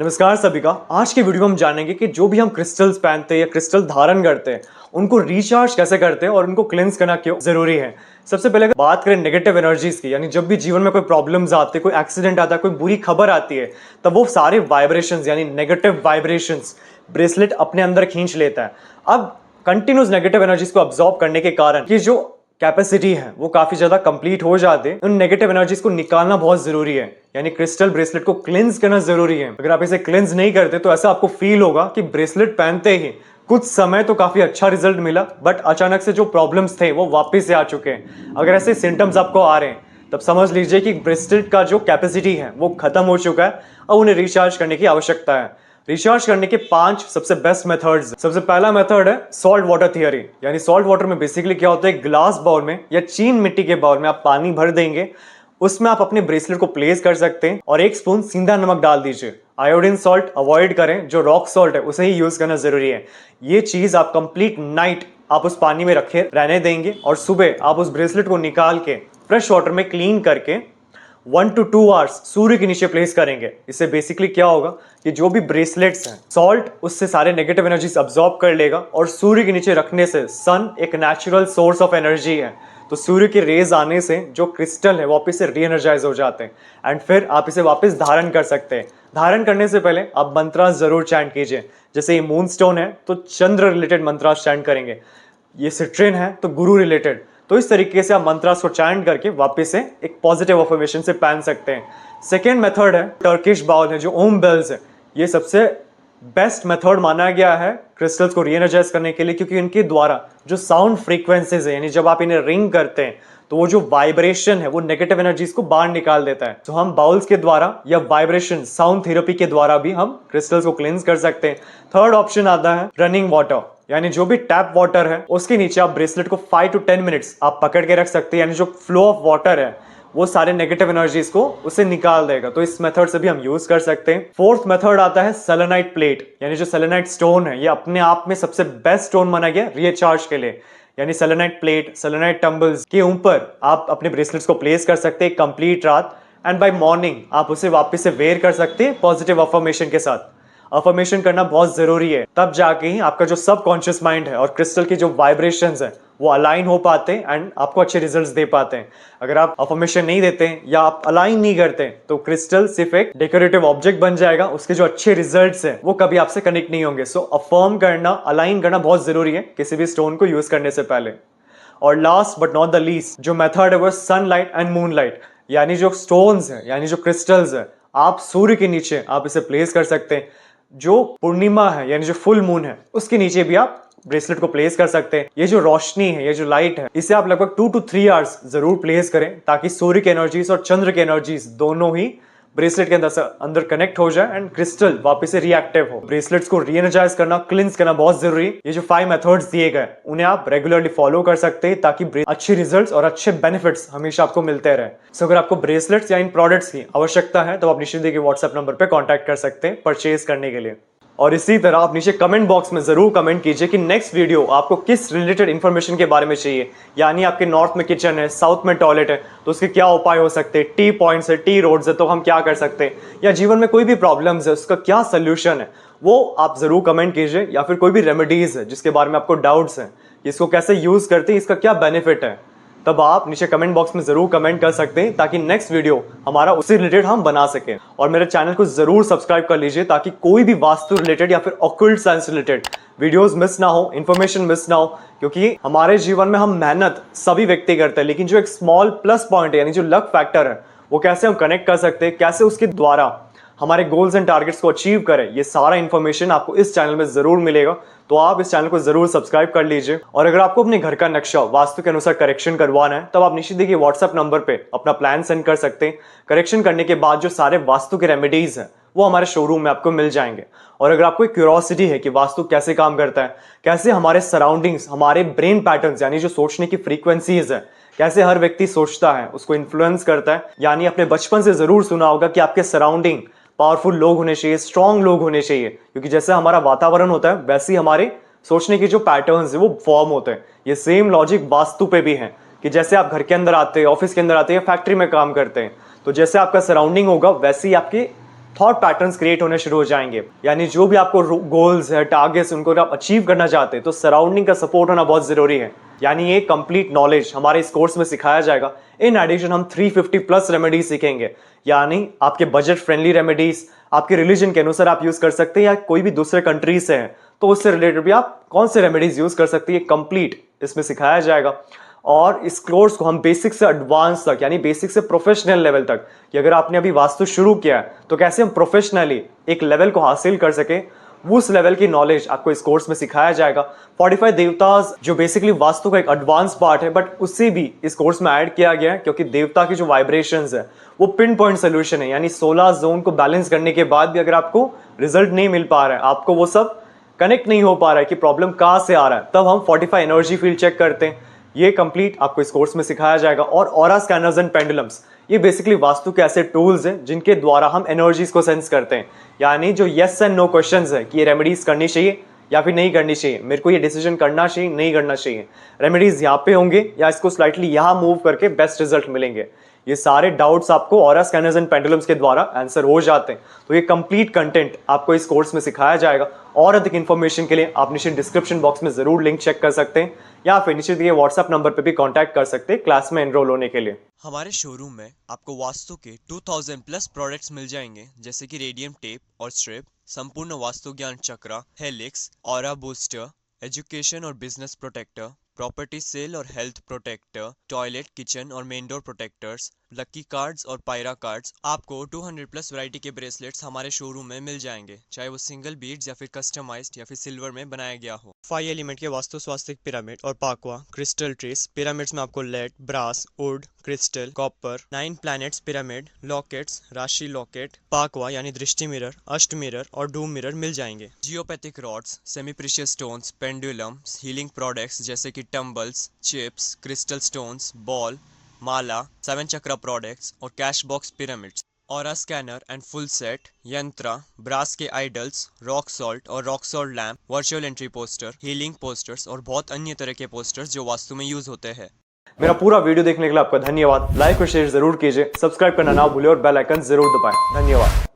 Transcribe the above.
नमस्कार सभी का। आज की वीडियो में हम जानेंगे कि जो भी हम क्रिस्टल्स पहनते हैं या क्रिस्टल धारण करते हैं उनको रिचार्ज कैसे करते हैं और उनको क्लेंस करना क्यों जरूरी है। सबसे पहले अगर बात करें नेगेटिव एनर्जीज की, यानी जब भी जीवन में कोई प्रॉब्लम्स आते हैं, कोई एक्सीडेंट आता है, कोई बुरी खबर आती है, तब वो सारे वाइब्रेशंस यानी नेगेटिव वाइब्रेशंस ब्रेसलेट अपने अंदर खींच लेता है। अब कंटिन्यूस नेगेटिव एनर्जीज को अब्सॉर्ब करने के कारण ये जो कैपेसिटी है वो काफी ज्यादा कंप्लीट हो जाते हैं। उन नेगेटिव एनर्जीज को निकालना बहुत जरूरी है, यानी क्रिस्टल ब्रेसलेट को क्लेंस करना जरूरी है। अगर आप इसे क्लेंस नहीं करते तो ऐसा आपको फील होगा कि ब्रेसलेट पहनते ही कुछ समय तो काफी अच्छा रिजल्ट मिला, बट अचानक से जो प्रॉब्लम्स थे वो वापस से आ चुके हैं। अगर ऐसे सिम्टम्स आपको आ रहे हैं तब समझ लीजिए कि ब्रेसलेट का जो कैपेसिटी है वो खत्म हो चुका है और उन्हें रिचार्ज करने की आवश्यकता है। रिचार्ज करने के 5 सबसे बेस्ट मेथड्स। सबसे पहला मेथड है सॉल्ट वाटर थियरी, यानी सॉल्ट वाटर में बेसिकली क्या होता है, ग्लास बाउल में या चीन मिट्टी के बाउल में आप पानी भर देंगे, उसमें आप अपने ब्रेसलेट को प्लेस कर सकते हैं और 1 स्पून सीधा नमक डाल दीजिए। आयोडीन सॉल्ट अवॉइड करें, जो रॉक सॉल्ट है उसे ही यूज करना जरूरी है। ये चीज आप कंप्लीट नाइट आप उस पानी में रखे रहने देंगे और सुबह आप उस ब्रेसलेट को निकाल के फ्रेश वाटर में क्लीन करके 1 to 2 आवर्स सूर्य के नीचे प्लेस करेंगे। इससे बेसिकली क्या होगा कि जो भी ब्रेसलेट्स हैं, सॉल्ट उससे सारे नेगेटिव एनर्जीज अब्सॉर्ब कर लेगा और सूर्य के नीचे रखने से सन एक नेचुरल सोर्स ऑफ एनर्जी है, तो सूर्य के रेज आने से जो क्रिस्टल है वापस से री एनर्जाइज हो जाते हैं एंड फिर आप इसे वापस धारण कर सकते हैं। धारण करने से पहले आप मंत्रास जरूर चैंट कीजिए। जैसे ये मून स्टोन है तो चंद्र रिलेटेड मंत्रास चैंट करेंगे, ये सिट्रेन है तो गुरु रिलेटेड। तो इस तरीके से आप मंत्रास को चैंट करके वापस से एक पॉजिटिव अफर्मेशन से पहन सकते हैं। सेकेंड मेथड है टर्किश बाउल है, जो ओम बेल्स है। ये सबसे बेस्ट मेथड माना गया है क्रिस्टल्स को रीएनर्जाइज करने के लिए, क्योंकि इनके द्वारा जो साउंड फ्रीक्वेंसीज है, यानी जब आप इन्हें रिंग करते हैं तो वो जो वाइब्रेशन है वो नेगेटिव एनर्जीज को बाहर निकाल देता है। तो हम बाउल्स के द्वारा या वाइब्रेशन साउंड थेरेपी के द्वारा भी हम क्रिस्टल्स को क्लींस कर सकते हैं। थर्ड ऑप्शन आता है रनिंग वाटर, यानी जो भी टैप वाटर है उसके नीचे आप ब्रेसलेट को 5 to 10 मिनट्स आप पकड़ के रख सकते हैं, यानी जो फ्लो ऑफ वाटर है वो सारे नेगेटिव एनर्जीज को उसे निकाल देगा। तो इस मेथड से भी हम यूज कर सकते हैं। फोर्थ मेथड आता है सेलेनाइट प्लेट, यानी जो सेलेनाइट स्टोन है ये अपने आप में सबसे बेस्ट स्टोन माना गया रिचार्ज के लिए। यानी सेलेनाइट प्लेट, सेलेनाइट टम्बल्स के ऊपर आप अपने ब्रेसलेट्स को प्लेस कर सकते हैं कंप्लीट रात, एंड बाय मॉर्निंग आप उसे वापस से वेयर कर सकते हैं पॉजिटिव अफर्मेशन के साथ। अफर्मेशन करना बहुत जरूरी है, तब जाके ही आपका जो सबकॉन्शियस माइंड है और क्रिस्टल की जो वाइब्रेशंस है वो अलाइन हो पाते हैं एंड आपको अच्छे रिजल्ट्स दे पाते हैं। अगर आप अफर्मेशन नहीं देते हैं या आप अलाइन नहीं करते तो क्रिस्टल सिर्फ एक डेकोरेटिव ऑब्जेक्ट बन जाएगा, उसके जो अच्छे रिजल्ट्स हैं वो कभी आपसे कनेक्ट नहीं होंगे। सो अफर्म करना, अलाइन करना बहुत जरूरी है किसी भी स्टोन को यूज करने से पहले। और last but not the least जो मेथड है वो सनलाइट एंड मूनलाइट, यानी जो स्टोन्स है यानी जो क्रिस्टल्स है आप सूर्य के नीचे आप इसे प्लेस कर सकते हैं। जो पूर्णिमा है यानी जो फुल मून है उसके नीचे भी आप ब्रेसलेट को प्लेस कर सकते हैं। ये जो रोशनी है, ये जो लाइट है, इसे आप लगभग 2 to 3 आवर्स जरूर प्लेस करें, ताकि सूर्य की एनर्जीज और चंद्र की एनर्जीज दोनों ही ब्रेसलेट के अंदर कनेक्ट हो जाए एंड क्रिस्टल वापस से रिएक्टिव हो। ब्रेसलेट्स को रीएनर्जाइज करना, क्लींस करना बहुत जरूरी है। ये जो 5 मेथड्स दिए गए उन्हें आप रेगुलरली फॉलो कर सकते हैं, ताकि अच्छे रिजल्ट्स और अच्छे बेनिफिट्स हमेशा आपको मिलते रहे। सो अगर आपको ब्रेसलेट्स या इन प्रोडक्ट्स की आवश्यकता है तो आप निश्चित ही व्हाट्सएप नंबर पर कॉन्टैक्ट कर सकते हैं परचेज करने के लिए। और इसी तरह आप नीचे कमेंट बॉक्स में जरूर कमेंट कीजिए कि नेक्स्ट वीडियो आपको किस रिलेटेड इंफॉर्मेशन के बारे में चाहिए। यानी आपके नॉर्थ में किचन है, साउथ में टॉयलेट है तो उसके क्या उपाय हो सकते हैं, टी पॉइंट्स है, टी रोड्स है तो हम क्या कर सकते हैं, या जीवन में कोई भी प्रॉब्लम्स है उसका क्या सोल्यूशन है, वो आप जरूर कमेंट कीजिए। या फिर कोई भी रेमेडीज है जिसके बारे में आपको डाउट्स हैं, इसको कैसे यूज करते हैं, इसका क्या बेनिफिट है, तब आप नीचे कमेंट बॉक्स में जरूर कमेंट कर सकते हैं, ताकि नेक्स्ट वीडियो हमारा उसी रिलेटेड हम बना सकें। और मेरे चैनल को जरूर सब्सक्राइब कर लीजिए, ताकि कोई भी वास्तु रिलेटेड या फिर occult science related videos miss ना हो, इन्फॉर्मेशन मिस ना हो। क्योंकि हमारे जीवन में हम मेहनत सभी व्यक्ति करते हैं, लेकिन जो एक स्मॉल प्लस पॉइंट है यानी जो लक फैक्टर है वो कैसे हम कनेक्ट कर सकते हैं, कैसे उसके द्वारा हमारे गोल्स एंड टारगेट्स को अचीव करें, ये सारा इंफॉर्मेशन आपको इस चैनल में जरूर मिलेगा। तो आप इस चैनल को जरूर सब्सक्राइब कर लीजिए। और अगर आपको अपने घर का नक्शा वास्तु के अनुसार करेक्शन करवाना है तब आप निश्चित ही व्हाट्सएप नंबर पे अपना प्लान सेंड कर सकते हैं। करेक्शन करने के बाद जो सारे वास्तु के रेमेडीज हैं वो हमारे शोरूम में आपको मिल जाएंगे। और अगर आपको क्यूरियोसिटी है कि वास्तु कैसे काम करता है, कैसे हमारे सराउंडिंग्स, हमारे ब्रेन पैटर्न्स यानी जो सोचने की फ्रीक्वेंसीज है, कैसे हर व्यक्ति सोचता है उसको इन्फ्लुएंस करता है। यानी अपने बचपन से जरूर सुना होगा कि आपके सराउंडिंग पावरफुल लोग होने चाहिए, स्ट्रांग लोग होने चाहिए, क्योंकि जैसे हमारा वातावरण होता है वैसे ही हमारे सोचने के जो पैटर्न्स है वो फॉर्म होते हैं। ये सेम लॉजिक वास्तु पे भी है कि जैसे आप घर के अंदर आते हैं, ऑफिस के अंदर आते हैं, फैक्ट्री में काम करते हैं, तो जैसे आपका सराउंडिंग होगा वैसे ही आपके थॉट पैटर्न्स क्रिएट होने शुरू हो जाएंगे। यानी जो भी आपको गोल्स है, टारगेट्स, उनको आप अचीव करना चाहते हैं तो सराउंडिंग का सपोर्ट होना बहुत जरूरी है। यानी ये कंप्लीट नॉलेज हमारे इस कोर्स में सिखाया जाएगा। इन एडिशन हम 350 प्लस रेमेडीज सीखेंगे, यानी आपके बजट फ्रेंडली रेमेडीज, आपके रिलीजन के अनुसार आप यूज कर सकते हैं, या कोई भी दूसरे कंट्री से हैं तो उससे रिलेटेड भी आप कौन से रेमेडीज यूज कर सकते हैं, कंप्लीट इसमें सिखाया जाएगा। और इस कोर्स को हम बेसिक से एडवांस तक, यानी बेसिक से प्रोफेशनल लेवल तक, कि अगर आपने अभी वास्तु शुरू किया है तो कैसे हम प्रोफेशनली एक लेवल को हासिल कर सके, उस लेवल की नॉलेज आपको इस कोर्स में सिखाया जाएगा। 45 देवतास जो बेसिकली वास्तु का एक एडवांस पार्ट है, बट उससे भी इस कोर्स में ऐड किया गया है, क्योंकि देवता की जो वाइब्रेशंस है वो पिन पॉइंट सोल्यूशन है। यानी 16 जोन को बैलेंस करने के बाद भी अगर आपको रिजल्ट नहीं मिल पा रहा है, आपको वो सब कनेक्ट नहीं हो पा रहा है कि प्रॉब्लम कहां से आ रहा है, तब हम 45 एनर्जी फील्ड चेक करते हैं। ये कंप्लीट आपको इस कोर्स में सिखाया जाएगा। और ऑरा स्कैनर्स एंड पेंडुलम्स, ये बेसिकली वास्तु के ऐसे टूल्स हैं जिनके द्वारा हम एनर्जीज को सेंस करते हैं। यानी जो यस एंड नो क्वेश्चंस है कि ये रेमेडीज करनी चाहिए या फिर नहीं करनी चाहिए, मेरे को ये डिसीजन करना चाहिए नहीं करना चाहिए, रेमेडीज यहाँ पे होंगे या इसको स्लाइटली यहाँ मूव करके बेस्ट रिजल्ट मिलेंगे, ये सारे डाउट्स आपको ऑरा स्कैनर्स एंड पेंडुलम्स के द्वारा आंसर हो जाते हैं। तो ये कंप्लीट कंटेंट आपको इस कोर्स में सिखाया जाएगा। और अधिक इन्फॉर्मेशन के लिए आप नीचे डिस्क्रिप्शन बॉक्स में जरूर लिंक चेक कर सकते हैं, या फिर नीचे दिए व्हाट्सएप नंबर पे भी कांटेक्ट कर सकते हैं क्लास में एनरोल होने के लिए। हमारे शोरूम में आपको वास्तु के 2000 प्लस प्रोडक्ट्स मिल जाएंगे, जैसे कि रेडियम टेप और स्ट्रिप, संपूर्ण वास्तु ज्ञान चक्रा, हेलिक्स, ऑरा बूस्टर, एजुकेशन और बिजनेस प्रोटेक्टर, प्रॉपर्टी सेल और हेल्थ प्रोटेक्टर, टॉयलेट, किचन और main door protectors, lucky cards और पायरा कार्ड्स। आपको 200 प्लस वैरायटी के ब्रेसलेट्स हमारे शोरूम में मिल जाएंगे, चाहे वो सिंगल बीड्स या फिर कस्टमाइज्ड या फिर सिल्वर में बनाया गया हो। 5 एलिमेंट के वास्तु स्वास्तिक पिरामिड और पाकवा क्रिस्टल ट्रीज पिरामिड्स में आपको lead, brass, wood, crystal, copper, 9 planets pyramid, lockets, राशि लॉकेट, पाकवा यानी दृष्टि मिरर, अष्ट मिरर और डूम मिरर मिल जाएंगे। Geopathic rods, semi precious stones, pendulums, healing products जैसे कि tumbles, chips, crystal stones, ball, mala, 7 chakra products और cash box pyramids, aura scanner and full set, yantra, brass के आइडल्स, रॉक सॉल्ट और rock salt lamp, virtual entry poster, healing posters और बहुत अन्य तरह के पोस्टर्स जो वास्तु में यूज होते हैं। मेरा पूरा वीडियो देखने के लिए आपका धन्यवाद। लाइक और शेयर जरूर कीजिए, सब्सक्राइब करना ना भूलिए और बेल आइकन जरूर दबाएं। धन्यवाद।